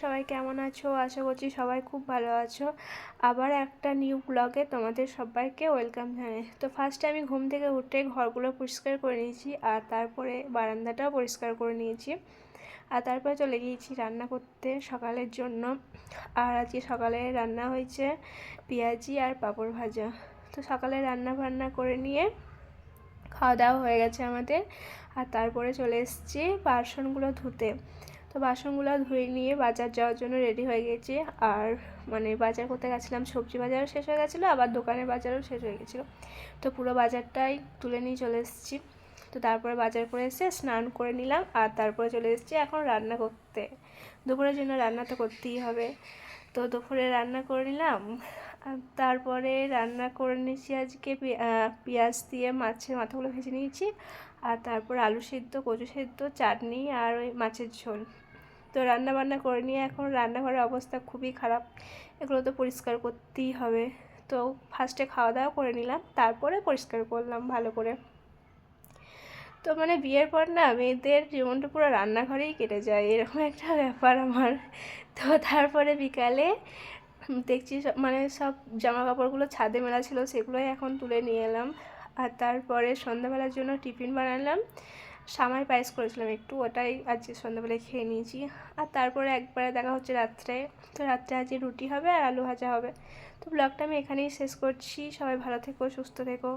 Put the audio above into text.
সবাই কেমন আছো? আশা করছি সবাই খুব ভালো আছো। আবার একটা নিউ ব্লগে তোমাদের সবাইকে ওয়েলকাম জানাই। তো ফার্স্টে আমি ঘুম থেকে উঠে ঘরগুলো পরিষ্কার করে নিয়েছি, আর তারপরে বারান্দাটাও পরিষ্কার করে নিয়েছি, আর তারপরে চলে গিয়েছি রান্না করতে সকালের জন্য। আর আজকে সকালে রান্না হয়েছে পেঁয়াজি আর পাঁপড় ভাজা। তো সকালে রান্না বান্না করে নিয়ে খাওয়া দাওয়া হয়ে গেছে আমাদের, আর তারপরে চলে এসেছি বাসনগুলো ধুতে। তো বাসনগুলো ধুয়ে নিয়ে বাজার যাওয়ার জন্য রেডি হয়ে গেছি। আর বাজার করতে গেছিলাম, সবজি বাজারও শেষ হয়ে গেছিলো, আবার দোকানের বাজারও শেষ হয়ে গেছিলো। তো পুরো বাজারটাই তুলে নিয়ে চলে এসেছি। তো তারপরে বাজার করে এসে স্নান করে নিলাম, আর তারপরে চলে এসেছি এখন রান্না করতে। দুপুরের জন্য রান্না তো করতেই হবে। তো দুপুরে রান্না করে নিলাম, আর তারপরে রান্না করে নিয়েছি আজকে পেঁয়াজ দিয়ে মাছের মাথাগুলো ভেজে নিয়েছি, আর তারপর আলু সেদ্ধ, কচু সেদ্ধ, চাটনি আর ওই মাছের ঝোল। তো রান্না বান্না করে নিয়ে এখন রান্নাঘরের অবস্থা খুবই খারাপ, এগুলো তো পরিষ্কার করতেই হবে। তো ফার্স্টে খাওয়া দাওয়া করে নিলাম, তারপরে পরিষ্কার করলাম ভালো করে। তো বিয়ের পর না মেয়েদের জীবনটা পুরো রান্নাঘরেই কেটে যায়, এরকম একটা ব্যাপার আমার। তো তারপরে বিকালে দেখছি সব জামা কাপড়গুলো ছাদে মেলা ছিল, সেগুলোই এখন তুলে নিয়ে এলাম। আর তারপরে সন্ধ্যাবেলার জন্য টিফিন বানালাম, সামাই পায়েস করেছিলাম একটু, ওটাই আজকে সন্ধ্যাবেলায় খেয়ে নিয়েছি। আর তারপরে একবারে দেখা হচ্ছে রাত্রে। তো রাত্রে আজকে রুটি হবে আর আলু ভাজা হবে। তো ব্লগটা আমি এখানেই শেষ করছি। সবাই ভালো থেকো, সুস্থ থেকো।